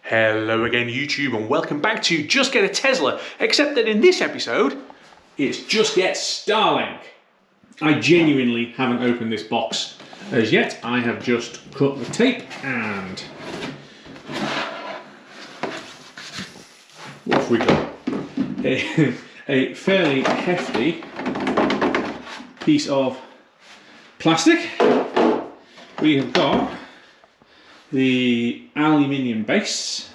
Hello again YouTube and welcome back to Just Get a Tesla, except that in this episode, it's Just Get Starlink. I genuinely haven't opened this box as yet. I have just cut the tape and what have we got? A fairly hefty piece of plastic. We have got the aluminium base.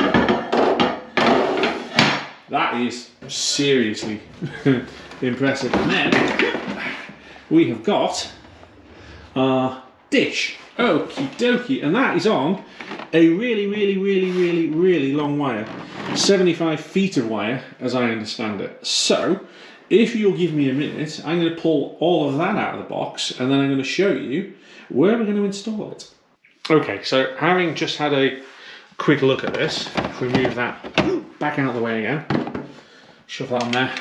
That is seriously impressive. And then we have got our dish. Okie dokie. And that is on a really long wire. 75 feet of wire, as I understand it. So, if you'll give me a minute, I'm going to pull all of that out of the box and then I'm going to show you where we're going to install it. Okay, so having just had a quick look at this, if we move that back out of the way again, shove that on there,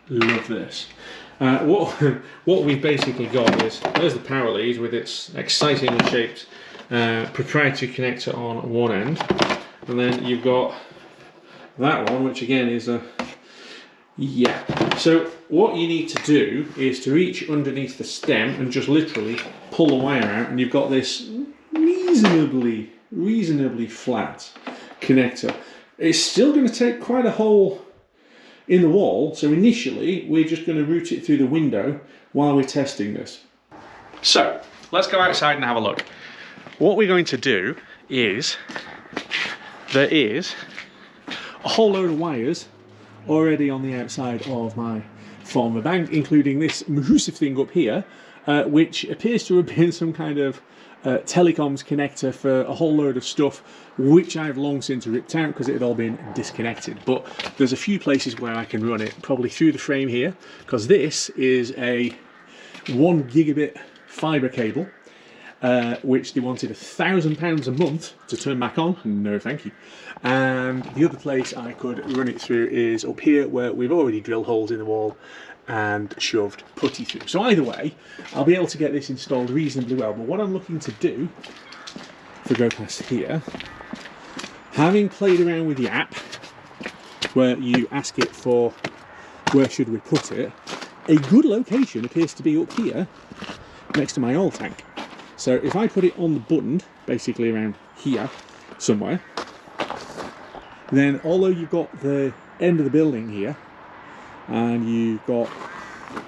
love this. What we've basically got is, there's the power lead with its excitingly shaped proprietary connector on one end, and then you've got that one, which again is a, so what you need to do is to reach underneath the stem and just literally pull the wire out, and you've got this reasonably flat connector. It's still going to take quite a hole in the wall, so initially we're just going to route it through the window while we're testing this. So let's go outside and have a look. What we're going to do is, there is a whole load of wires already on the outside of my former bank, including this massive thing up here, which appears to have been some kind of telecoms connector for a whole load of stuff, which I've long since ripped out because it had all been disconnected. But there's a few places where I can run it, probably through the frame here, because this is a 1 gigabit fibre cable, which they wanted £1,000 a month to turn back on. No thank you. And the other place I could run it through is up here, where we've already drilled holes in the wall and shoved putty through. So either way, I'll be able to get this installed reasonably well. But what I'm looking to do, if we go past here, having played around with the app, where you ask it for where should we put it, a good location appears to be up here, next to my oil tank. So if I put it on the button, basically around here somewhere, then although you've got the end of the building here, and you've got a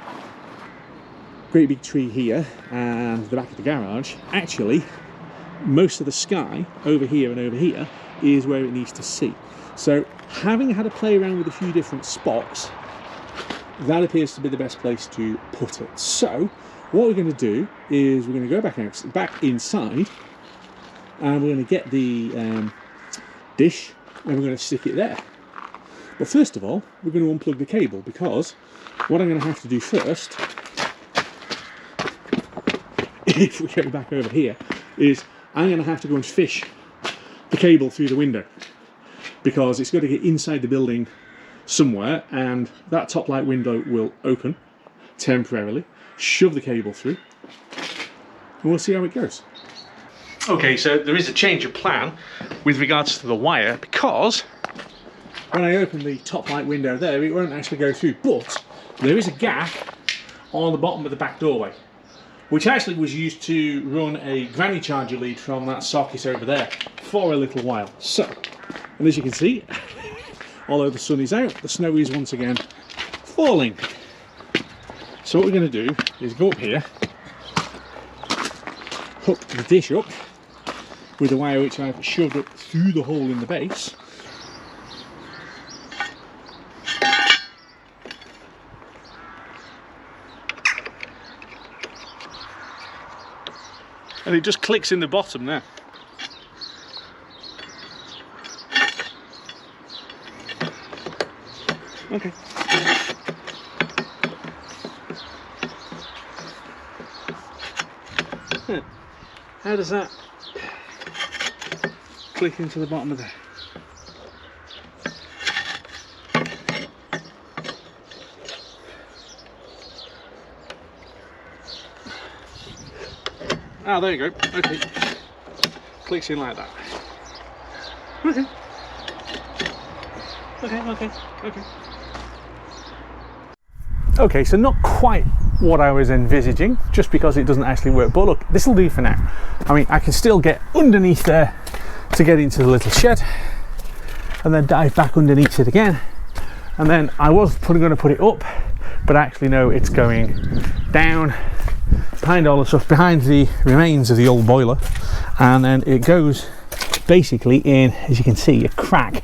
great big tree here and the back of the garage, actually most of the sky over here and over here is where it needs to see. So having had a play around with a few different spots, that appears to be the best place to put it. So what we're going to do is we're going to go back inside, and we're going to get the dish and we're going to stick it there. But first of all, we're going to unplug the cable, because what I'm going to have to do first, if we go back over here, is I'm going to have to go and fish the cable through the window, because it's got to get inside the building somewhere, and that top light window will open temporarily, shove the cable through, and we'll see how it goes. Okay, so there is a change of plan with regards to the wire, because when I open the top light window there, it won't actually go through, but there is a gap on the bottom of the back doorway, which actually was used to run a granny charger lead from that socket over there for a little while. So, and as you can see, although the sun is out, the snow is once again falling. So what we're going to do is go up here, hook the dish up with the wire which I've shoved up through the hole in the base, and it just clicks in the bottom there. Okay. How does that click into the bottom of there? Ah, there you go. Okay. Clicks in like that. Okay. Okay, so not quite what I was envisaging, just because it doesn't actually work. But look, this will do for now. I mean, I can still get underneath there to get into the little shed, and then dive back underneath it again. And then I was going to put it up, but actually no, it's going down behind all the stuff, behind the remains of the old boiler, and then it goes basically in, as you can see, a crack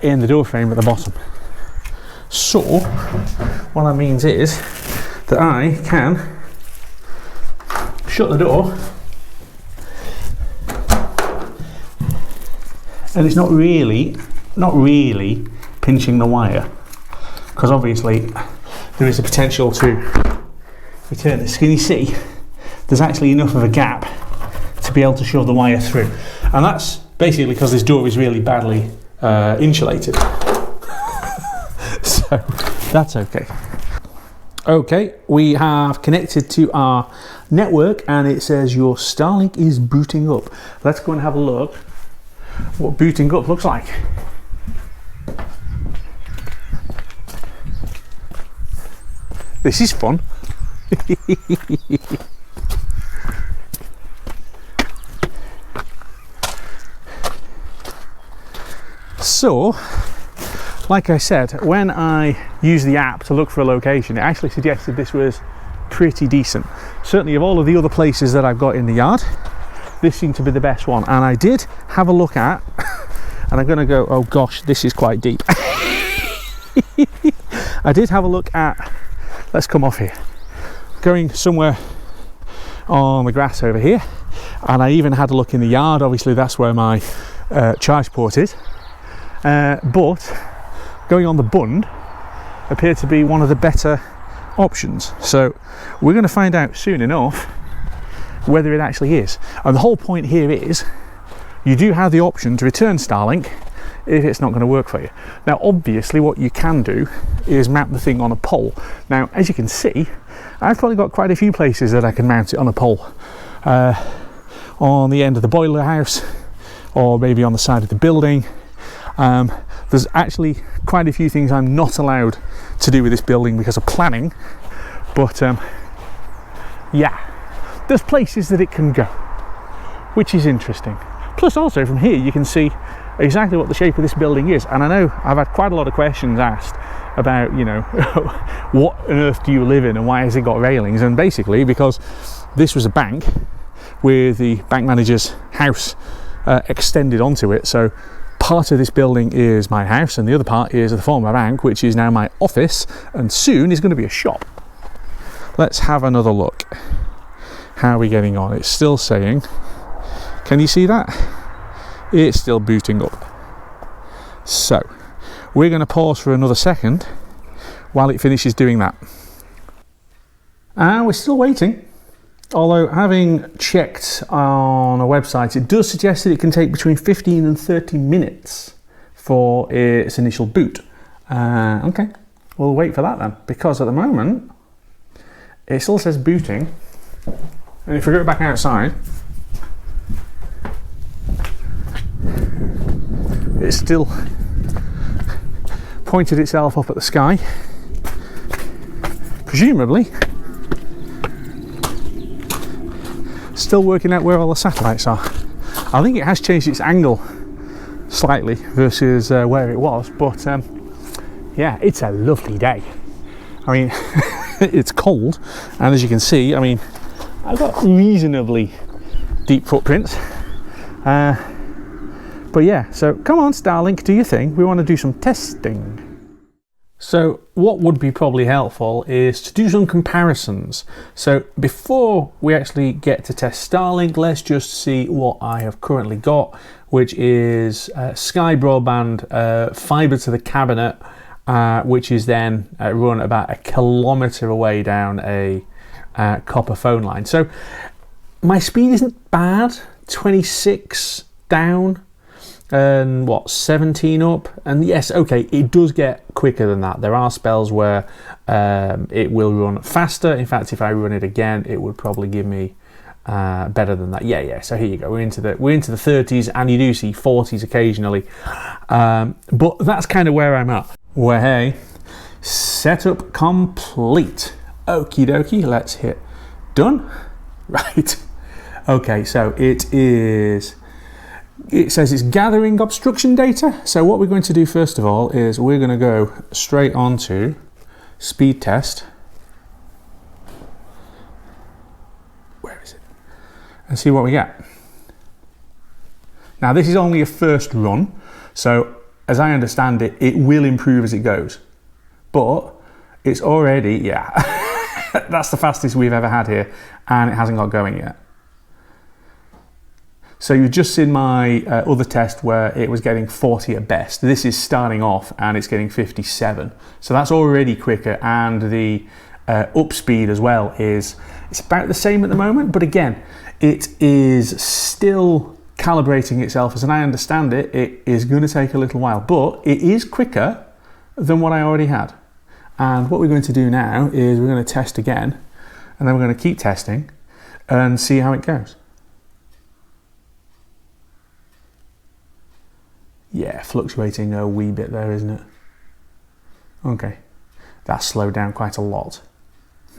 in the door frame at the bottom. So what that means is that I can shut the door, and it's not really pinching the wire, because obviously there is a potential to return this. Can you see there's actually enough of a gap to be able to shove the wire through, and that's basically because this door is really badly insulated. So that's okay. Okay, we have connected to our network and it says your Starlink is booting up. Let's go and have a look what booting up looks like. This is fun. So, like I said, when I used the app to look for a location, it actually suggested this was pretty decent. Certainly of all of the other places that I've got in the yard, this seemed to be the best one. And I did have a look at, and I'm going to go, oh gosh, this is quite deep. I did have a look at, let's come off here, going somewhere on the grass over here. And I even had a look in the yard. Obviously that's where my charge port is. But going on the bund appeared to be one of the better options. So we're going to find out soon enough whether it actually is. And the whole point here is you do have the option to return Starlink if it's not going to work for you. Now obviously what you can do is mount the thing on a pole. Now as you can see, I've probably got quite a few places that I can mount it on a pole. On the end of the boiler house, or maybe on the side of the building. There's actually quite a few things I'm not allowed to do with this building because of planning, but yeah, there's places that it can go, which is interesting. Plus also from here you can see exactly what the shape of this building is, and I know I've had quite a lot of questions asked about, you know, what on earth do you live in and why has it got railings, and basically because this was a bank with the bank manager's house extended onto it, so part of this building is my house and the other part is the former bank, which is now my office and soon is going to be a shop. Let's have another look. How are we getting on? It's still saying, can you see that? It's still booting up. So we're going to pause for another second while it finishes doing that. And we're still waiting. Although having checked on a website, it does suggest that it can take between 15 and 30 minutes for its initial boot. Okay, we'll wait for that then, because at the moment it still says booting, and if we go back outside, it's still pointed itself up at the sky, presumably still working out where all the satellites are. I think it has changed its angle slightly versus where it was, but yeah, it's a lovely day. I mean, it's cold, and as you can see, I mean, I've got reasonably deep footprints, but yeah, so come on Starlink, do your thing. We want to do some testing. So what would be probably helpful is to do some comparisons. So before we actually get to test Starlink, let's just see what I have currently got, which is Sky Broadband fibre to the cabinet, which is then run about 1 kilometre away down a copper phone line. So my speed isn't bad, 26 down and what, 17 up, and yes, okay, it does get quicker than that. There are spells where it will run faster. In fact, if I run it again, it would probably give me better than that. Yeah. So here you go. We're into the 30s, and you do see 40s occasionally. But that's kind of where I'm at. Where hey, setup complete. Okie dokie. Let's hit done. Right. Okay. So it says it's gathering obstruction data. So what we're going to do first of all is we're going to go straight onto speed test. Where is it? And see what we get. Now this is only a first run, so as I understand it, it will improve as it goes. But it's already, yeah, that's the fastest we've ever had here, and it hasn't got going yet. So you've just seen my other test where it was getting 40 at best. This is starting off and it's getting 57. So that's already quicker, and the up speed as well it's about the same at the moment, but again, it is still calibrating itself. As I understand it, it is going to take a little while, but it is quicker than what I already had. And what we're going to do now is we're going to test again, and then we're going to keep testing and see how it goes. Yeah, fluctuating a wee bit there, isn't it? Okay, that's slowed down quite a lot.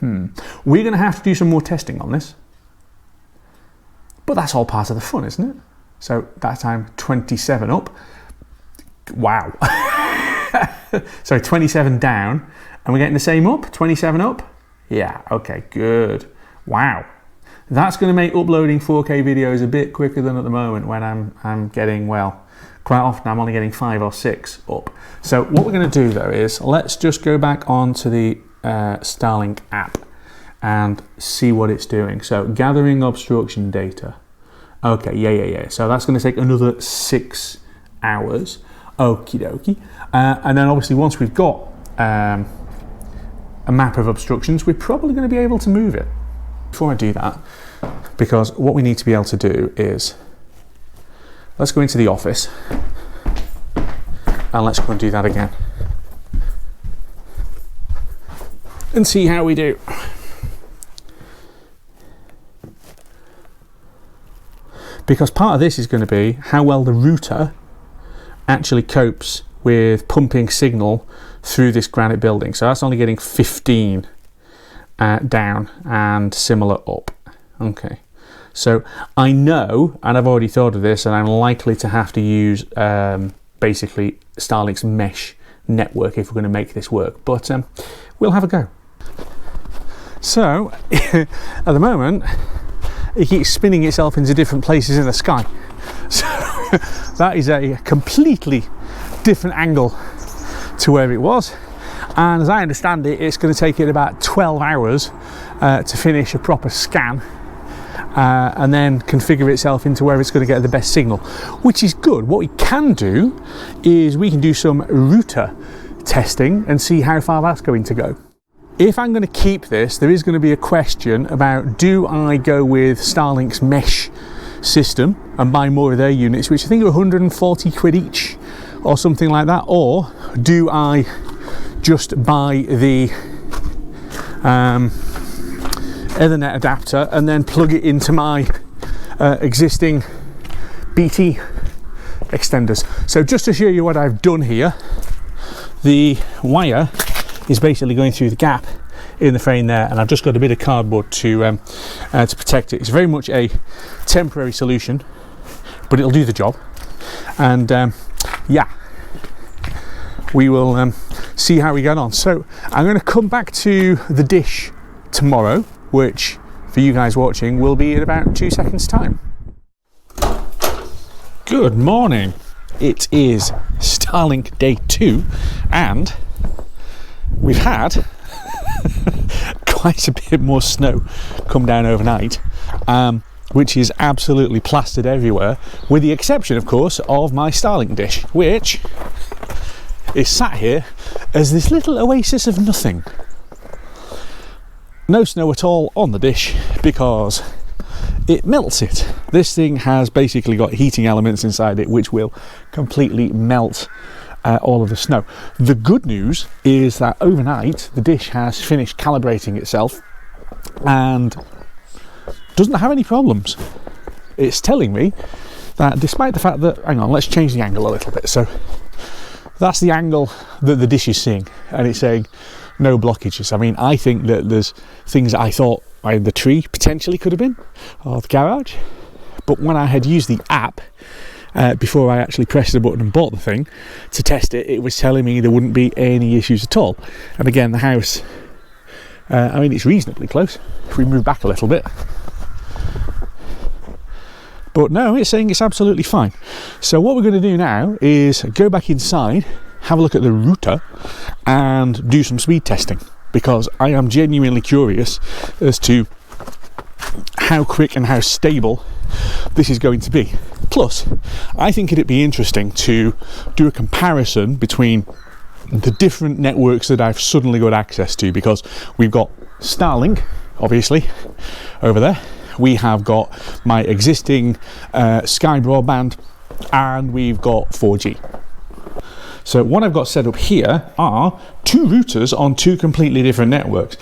We're going to have to do some more testing on this, but that's all part of the fun, isn't it? So that time 27 up. Wow. So 27 down, and we're getting the same up. 27 up. Yeah. Okay. Good. Wow. That's going to make uploading 4K videos a bit quicker than at the moment when I'm getting, well, quite often I'm only getting 5 or 6 up. So what we're going to do though is let's just go back onto the Starlink app and see what it's doing. So gathering obstruction data. Okay, yeah. So that's going to take another 6 hours. Okie dokie. And then obviously once we've got a map of obstructions, we're probably going to be able to move it. Before I do that, because what we need to be able to do is let's go into the office and let's go and do that again and see how we do. Because part of this is going to be how well the router actually copes with pumping signal through this granite building. So that's only getting 15 down and similar up. Okay. So I know, and I've already thought of this, and I'm likely to have to use basically Starlink's mesh network if we're going to make this work. But we'll have a go. So at the moment, it keeps spinning itself into different places in the sky. So that is a completely different angle to where it was. And as I understand it, it's going to take it about 12 hours to finish a proper scan. And then configure itself into where it's going to get the best signal, which is good. What we can do is we can do some router testing and see how far that's going to go. If I'm going to keep this, there is going to be a question about, do I go with Starlink's mesh system and buy more of their units, which I think are 140 quid each or something like that, or do I just buy the Ethernet adapter and then plug it into my existing BT extenders. So just to show you what I've done here, the wire is basically going through the gap in the frame there, and I've just got a bit of cardboard to protect it. It's very much a temporary solution, but it'll do the job. And yeah, we will see how we get on. So I'm going to come back to the dish tomorrow, which for you guys watching will be in about 2 seconds time. Good morning. It is Starlink day 2 and we've had quite a bit more snow come down overnight, which is absolutely plastered everywhere, with the exception of course of my Starlink dish, which is sat here as this little oasis of nothing. No snow at all on the dish because it melts it. This thing has basically got heating elements inside it which will completely melt all of the snow. The good news is that overnight the dish has finished calibrating itself and doesn't have any problems. It's telling me that despite the fact that, hang on, let's change the angle a little bit. So that's the angle that the dish is seeing, and it's saying no blockages. I mean, I think that there's things that I thought the tree potentially could have been, or the garage, but when I had used the app before I actually pressed the button and bought the thing to test it, it was telling me there wouldn't be any issues at all. And again, the house, I mean, it's reasonably close if we move back a little bit. But no, it's saying it's absolutely fine. So what we're going to do now is go back inside, have a look at the router, and do some speed testing, because I am genuinely curious as to how quick and how stable this is going to be. Plus, I think it'd be interesting to do a comparison between the different networks that I've suddenly got access to, because we've got Starlink, obviously, over there. We have got my existing Sky broadband, and we've got 4G. So what I've got set up here are two routers on two completely different networks.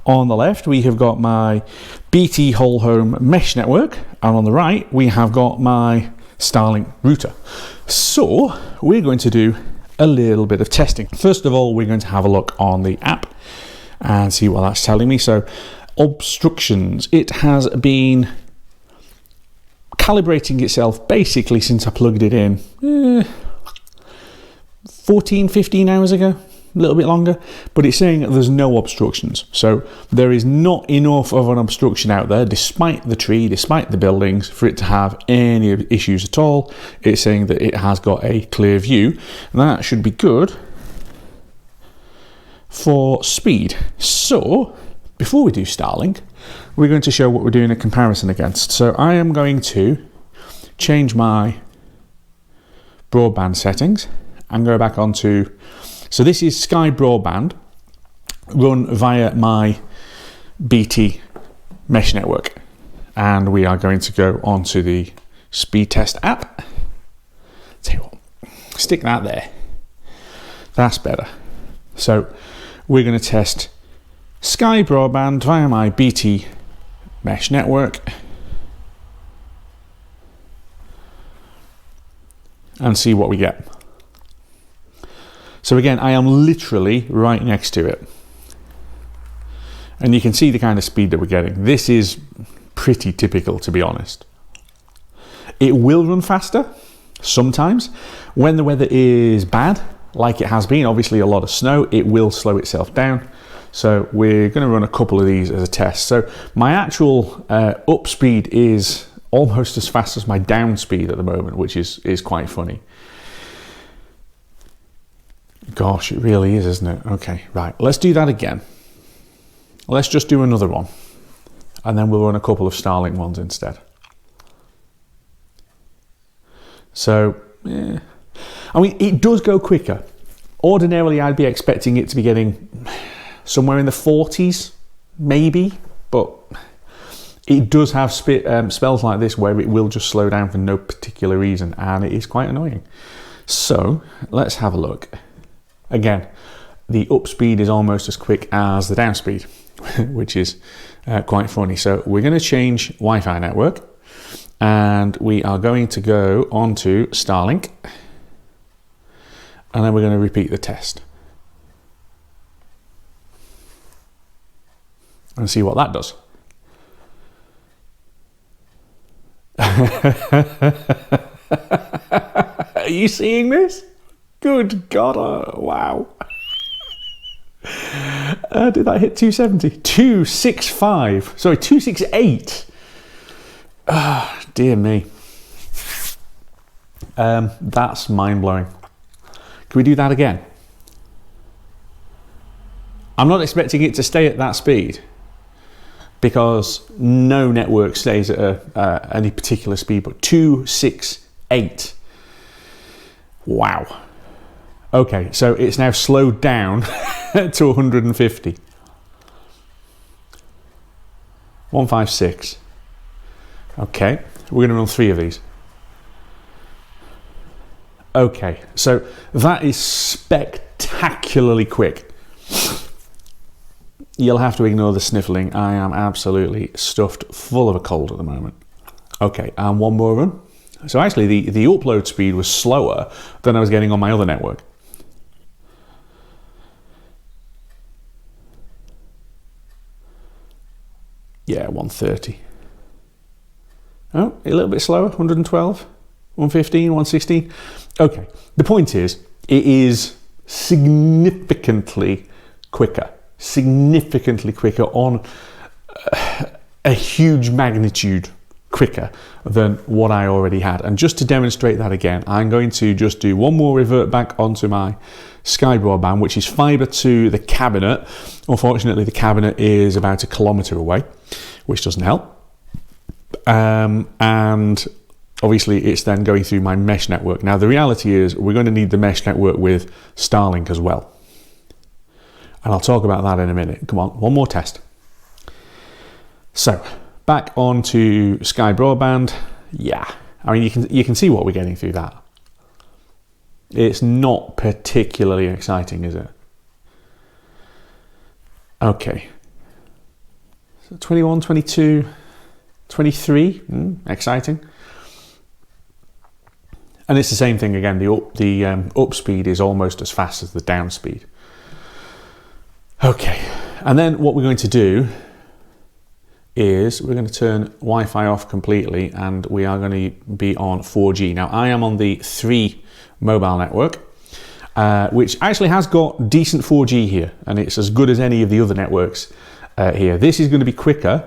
On the left, we have got my BT whole home mesh network, and on the right, we have got my Starlink router. So we're going to do a little bit of testing. First of all, we're going to have a look on the app and see what that's telling me. So obstructions, it has been calibrating itself basically since I plugged it in 15 hours ago, a little bit longer, but it's saying that there's no obstructions. So there is not enough of an obstruction out there, despite the tree, despite the buildings, for it to have any issues at all. It's saying that it has got a clear view, and that should be good for speed. So before we do Starlink, we're going to show what we're doing a comparison against. So I am going to change my broadband settings and go back onto, so this is Sky broadband run via my BT mesh network, and we are going to go onto the speed test app. Tell you what, stick that there, that's better. So we're going to test Sky broadband via my BT mesh network and see what we get. So again, I am literally right next to it, and you can see the kind of speed that we're getting. This is pretty typical, to be honest. It will run faster sometimes when the weather is bad, like it has been, obviously a lot of snow. It will slow itself down. So we're going to run a couple of these as a test. So my actual up speed is almost as fast as my down speed at the moment, which is quite funny. Gosh, it really is, isn't it? Okay, right, let's do that again. Let's just do another one, and then we'll run a couple of Starlink ones instead. So, yeah. I mean, it does go quicker. Ordinarily, I'd be expecting it to be getting somewhere in the 40s, maybe, but it does have spells like this where it will just slow down for no particular reason, and it is quite annoying. So, let's have a look. Again, the up speed is almost as quick as the down speed, which is quite funny. So we're going to change Wi-Fi network, and we are going to go onto Starlink, and then we're going to repeat the test and see what that does. Are you seeing this? Good God, wow. Did that hit 270? 265, sorry, 268. Ah, dear me. That's mind-blowing. Can we do that again? I'm not expecting it to stay at that speed, because no network stays at any particular speed, but 268. Wow. Okay, so it's now slowed down to 150. 156. Okay, we're going to run 3 of these. Okay, so that is spectacularly quick. you'll have to ignore the sniffling. I am absolutely stuffed full of a cold at the moment. Okay, and one more run. So actually the upload speed was slower than I was getting on my other network. Yeah, 130. Oh, a little bit slower, 112, 115, 116. Okay, the point is, it is significantly quicker on a huge magnitude quicker than what I already had. And just to demonstrate that again, I'm going to just do one more revert back onto my Sky broadband, which is fibre to the cabinet. Unfortunately, the cabinet is about 1 kilometre away, which doesn't help. And obviously it's then going through my mesh network. Now the reality is we're going to need the mesh network with Starlink as well. And I'll talk about that in a minute. Come on, one more test. So back onto Sky broadband. Yeah, I mean you can see what we're getting through that. It's not particularly exciting, is it? Okay. So 21, 22, 23, exciting. And it's the same thing again. The up speed is almost as fast as the down speed. Okay, and then what we're going to do is we're going to turn Wi-Fi off completely, and we are going to be on 4G. Now I am on the 3 mobile network, which actually has got decent 4G here, and it's as good as any of the other networks here. This is going to be quicker,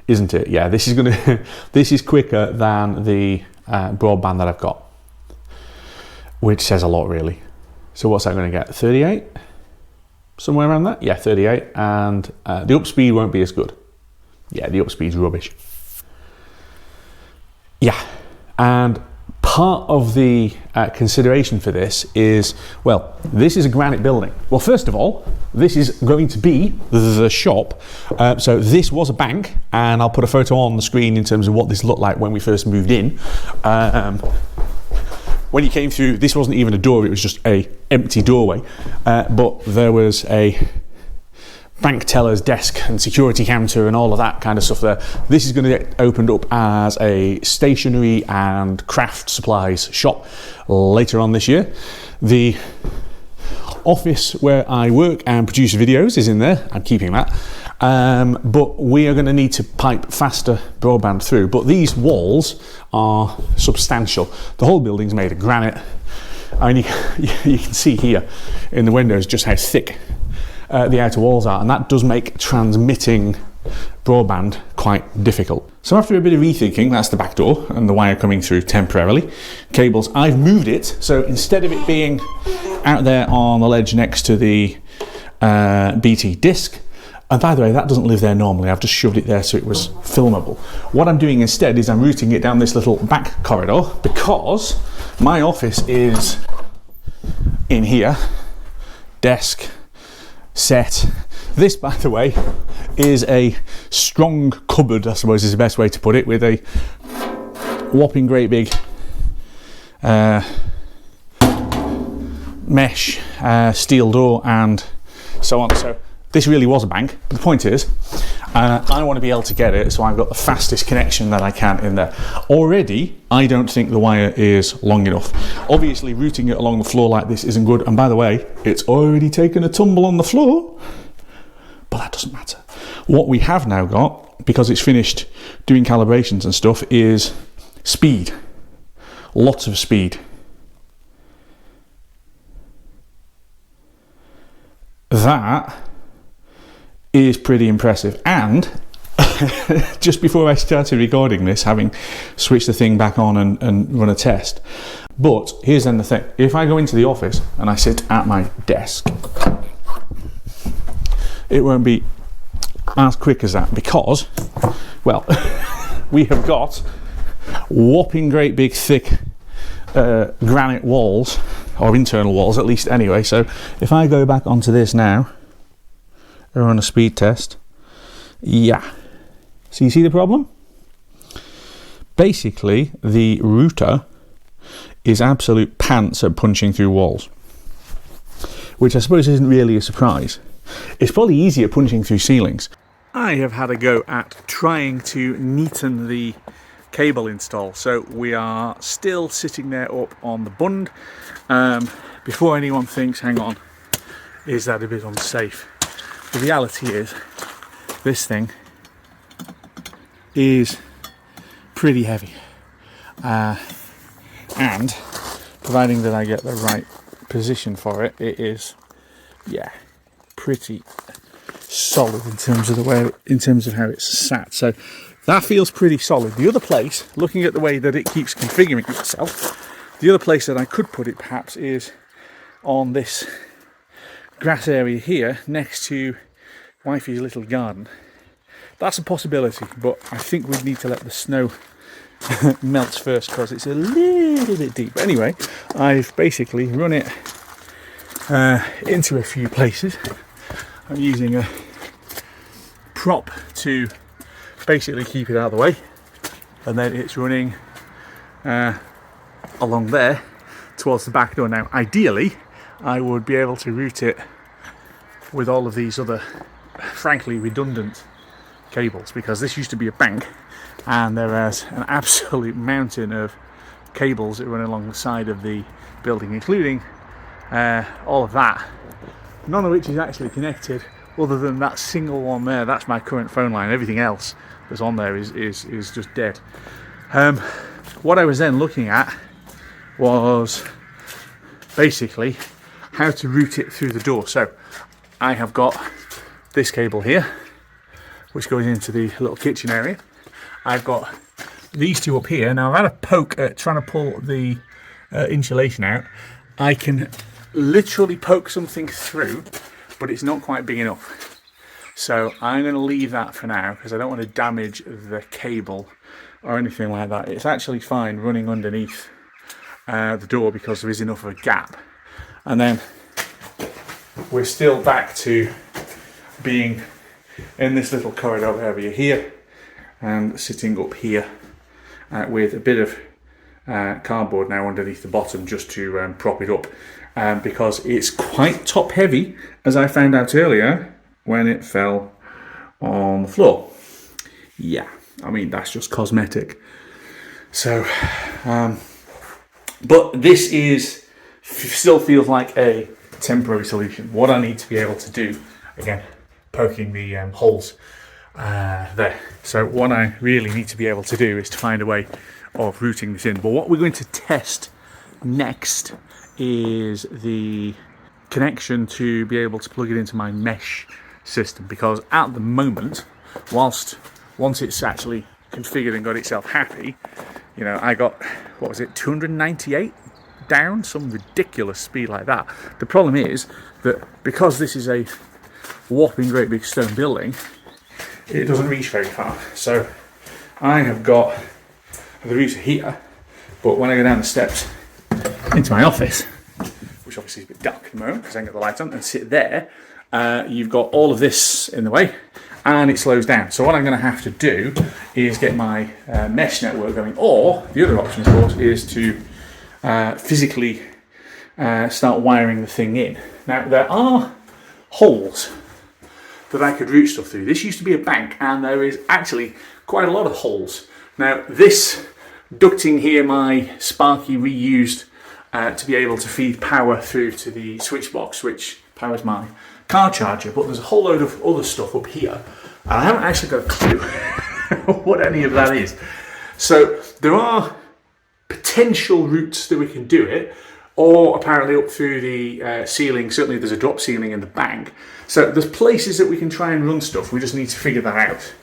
isn't it? Yeah, this is going to this is quicker than the broadband that I've got, which says a lot really. So what's that going to get? 38, somewhere around that. Yeah, 38, and the up speed won't be as good. Yeah, the up speed's rubbish. Yeah, and part of the consideration for this is, well, this is a granite building. Well, first of all, this is going to be the shop. So this was a bank, and I'll put a photo on the screen in terms of what this looked like when we first moved in. When you came through, this wasn't even a door, it was just a empty doorway. But there was a bank teller's desk and security counter and all of that kind of stuff there. This is going to get opened up as a stationery and craft supplies shop later on this year. The office where I work and produce videos is in there. I'm keeping that. But we are going to need to pipe faster broadband through. But these walls are substantial. The whole building's made of granite. I mean, you can see here in the windows just how thick the outer walls are, and that does make transmitting broadband quite difficult. So after a bit of rethinking, that's the back door and the wire coming through temporarily. Cables, I've moved it, so instead of it being out there on the ledge next to the BT disc, and by the way, that doesn't live there normally, I've just shoved it there so it was filmable. What I'm doing instead is I'm routing it down this little back corridor, because my office is in here, desk, set. This, by the way, is a strong cupboard, I suppose is the best way to put it, with a whopping great big mesh steel door and so on. So this really was a bank, but the point is I want to be able to get it, so I've got the fastest connection that I can in there. Already, I don't think the wire is long enough. Obviously, routing it along the floor like this isn't good, and by the way, it's already taken a tumble on the floor, but that doesn't matter. What we have now got, because it's finished doing calibrations and stuff, is speed. Lots of speed. That is pretty impressive. And just before I started recording this, having switched the thing back on and run a test. But here's then the thing. If I go into the office and I sit at my desk, it won't be as quick as that, because, well, we have got whopping great big thick granite walls, or internal walls at least anyway. So if I go back onto this now, or on a speed test, yeah. So you see the problem? Basically, the router is absolute pants at punching through walls, which I suppose isn't really a surprise. It's probably easier punching through ceilings. I have had a go at trying to neaten the cable install. So we are still sitting there up on the bund. Before anyone thinks, hang on, is that a bit unsafe? The reality is, this thing is pretty heavy. And providing that I get the right position for it, it is, yeah, pretty solid in terms of how it's sat. So that feels pretty solid. The other place, looking at the way that it keeps configuring itself, the other place that I could put it perhaps is on this grass area here next to wifey's little garden. That's a possibility, but I think we'd need to let the snow melt first because it's a little bit deep. But anyway, I've basically run it into a few places. I'm using a prop to basically keep it out of the way, and then it's running along there towards the back door. Now ideally I would be able to route it with all of these other frankly redundant cables, because this used to be a bank and there is an absolute mountain of cables that run along the side of the building, including all of that, none of which is actually connected other than that single one there. That's my current phone line. Everything else that's on there is just dead. What I was then looking at was basically how to route it through the door. So I have got this cable here which goes into the little kitchen area. I've got these two up here. Now I've had a poke at trying to pull the insulation out. I can literally poke something through, but it's not quite big enough. So I'm going to leave that for now because I don't want to damage the cable or anything like that. It's actually fine running underneath the door because there is enough of a gap. And then we're still back to being in this little corridor area here and sitting up here with a bit of cardboard now underneath the bottom just to prop it up, because it's quite top heavy, as I found out earlier when it fell on the floor. Yeah, I mean that's just cosmetic. So but this is still feels like a temporary solution. What I need to be able to do, again, poking the holes there. So what I really need to be able to do is to find a way of routing this in. But what we're going to test next is the connection to be able to plug it into my mesh system, because at the moment, once it's actually configured and got itself happy, you know, I got, what was it, 298 down, some ridiculous speed like that. The problem is that because this is a whopping great big stone building, it doesn't reach very far. So I have got the router here, but when I go down the steps into my office, which obviously is a bit dark at the moment because I haven't got the lights on, and sit there, you've got all of this in the way and it slows down. So what I'm going to have to do is get my mesh network going, or the other option of course is to physically start wiring the thing in. Now there are holes that I could route stuff through. This used to be a bank and there is actually quite a lot of holes. Now this ducting here, my Sparky reused to be able to feed power through to the switch box which powers my car charger, but there's a whole load of other stuff up here and I haven't actually got a clue what any of that is. So there are potential routes that we can do it, or apparently up through the ceiling. Certainly there's a drop ceiling in the bank. So there's places that we can try and run stuff. We just need to figure that out.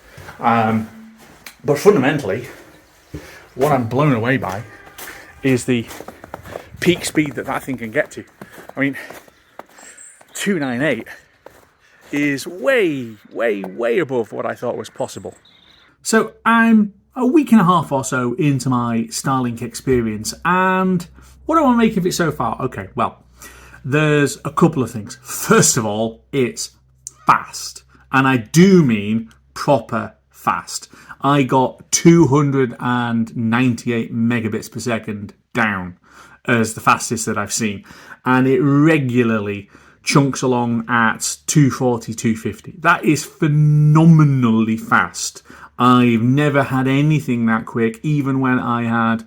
But fundamentally, what I'm blown away by is the peak speed that thing can get to. I mean, 298 is way, way, way above what I thought was possible. So I'm a week and a half or so into my Starlink experience, and what do I make of it so far? Okay, well, there's a couple of things. First of all, it's fast, and I do mean proper fast. I got 298 megabits per second down as the fastest that I've seen, and it regularly chunks along at 240, 250. That is phenomenally fast. I've never had anything that quick, even when I had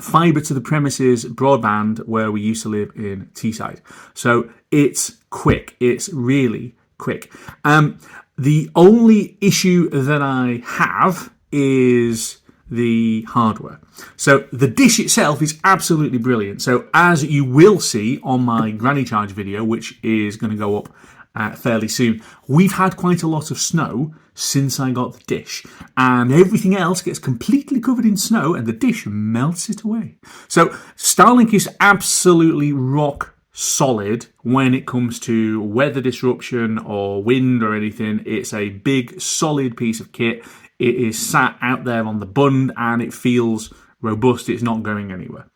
fibre to the premises broadband where we used to live in Teesside. So it's quick. It's really quick. The only issue that I have is the hardware. So the dish itself is absolutely brilliant. So as you will see on my granny charge video, which is going to go up fairly soon, we've had quite a lot of snow since I got the dish, and everything else gets completely covered in snow and the dish melts it away. So Starlink is absolutely rock solid when it comes to weather disruption or wind or anything. It's a big solid piece of kit. It is sat out there on the bund and it feels robust. It's not going anywhere.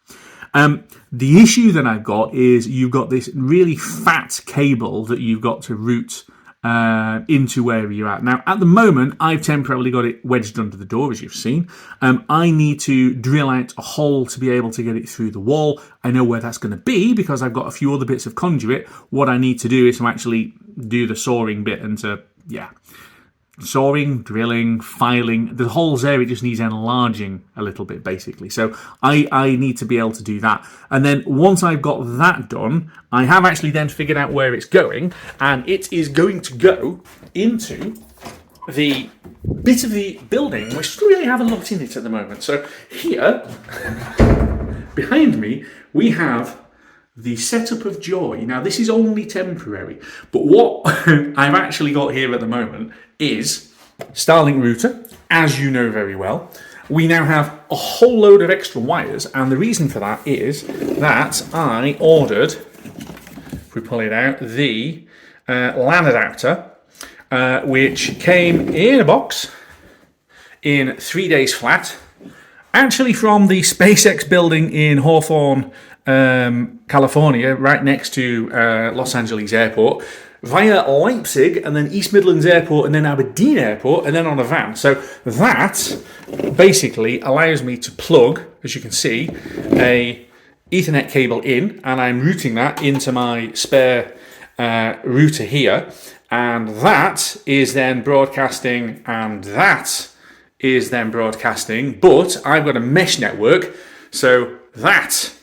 The issue that I've got is you've got this really fat cable that you've got to route into where you're at. Now, at the moment, I've temporarily got it wedged under the door, as you've seen. I need to drill out a hole to be able to get it through the wall. I know where that's going to be because I've got a few other bits of conduit. What I need to do is to actually do the sawing bit and to, sawing, drilling, filing. The holes there, it just needs enlarging a little bit, basically. So I need to be able to do that. And then once I've got that done, I have actually then figured out where it's going, and it is going to go into the bit of the building which doesn't really have a lot in it at the moment. So here, behind me, we have the setup of joy. Now, this is only temporary, but what I've actually got here at the moment is Starlink router, as you know very well. We now have a whole load of extra wires, and the reason for that is that I ordered, if we pull it out, the LAN adapter, which came in a box in 3 days flat, actually from the SpaceX building in Hawthorne, California, right next to Los Angeles Airport, via Leipzig and then East Midlands Airport and then Aberdeen Airport and then on a van. So that basically allows me to plug, as you can see, a Ethernet cable in, and I'm routing that into my spare router here, and that is then broadcasting, and that is then broadcasting, but I've got a mesh network, so that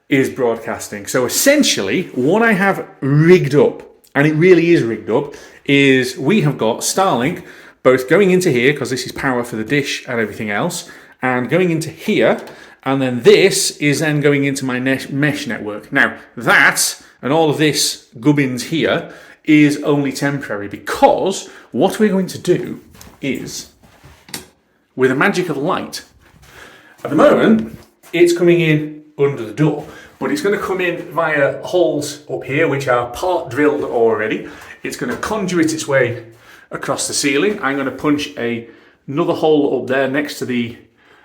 is broadcasting. So essentially what I have rigged up, and it really is rigged up, is we have got Starlink both going into here, because this is power for the dish and everything else, and going into here, and then this is then going into my mesh network. Now that, and all of this gubbins here, is only temporary, because what we're going to do is, with the magic of light, at the moment it's coming in under the door, but it's going to come in via holes up here, which are part drilled already. It's going to conduit its way across the ceiling. I'm going to punch another hole up there next to the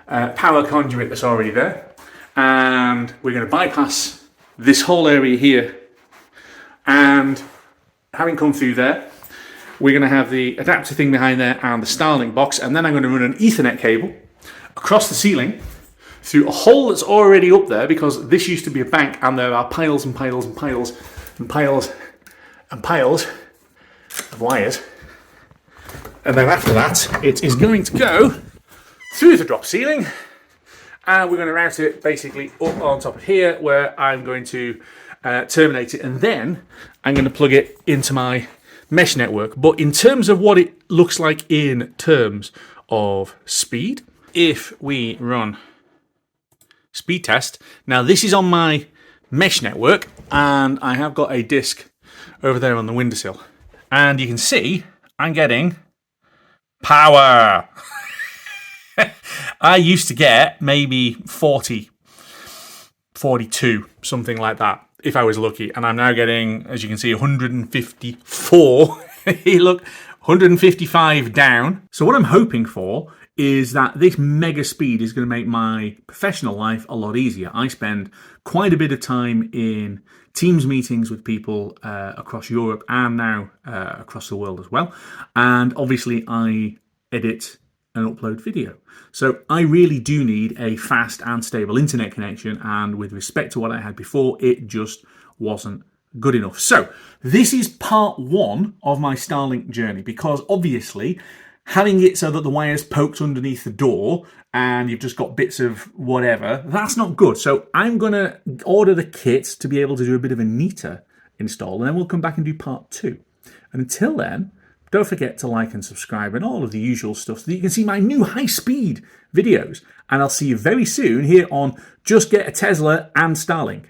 power conduit that's already there. And we're going to bypass this whole area here. And having come through there, we're going to have the adapter thing behind there and the Starlink box. And then I'm going to run an Ethernet cable across the ceiling through a hole that's already up there, because this used to be a bank and there are piles and piles and piles and piles and piles of wires. And then after that, it is going to go through the drop ceiling, and we're going to route it basically up on top of here, where I'm going to terminate it, and then I'm going to plug it into my mesh network. But in terms of what it looks like in terms of speed, if we run speed test. Now this is on my mesh network, and I have got a disk over there on the windowsill, and you can see I'm getting power. I used to get maybe 40, 42, something like that, if I was lucky, and I'm now getting, as you can see, 154. Look, 155 down. So what I'm hoping for is that this mega speed is going to make my professional life a lot easier. I spend quite a bit of time in Teams meetings with people across Europe and now across the world as well. And obviously I edit and upload video. So I really do need a fast and stable internet connection. And with respect to what I had before, it just wasn't good enough. So this is part 1 of my Starlink journey, because obviously having it so that the wire's poked underneath the door and you've just got bits of whatever, that's not good. So I'm going to order the kit to be able to do a bit of a neater install, and then we'll come back and do part 2. And until then, don't forget to like and subscribe and all of the usual stuff so that you can see my new high-speed videos. And I'll see you very soon here on Just Get a Tesla and Starlink.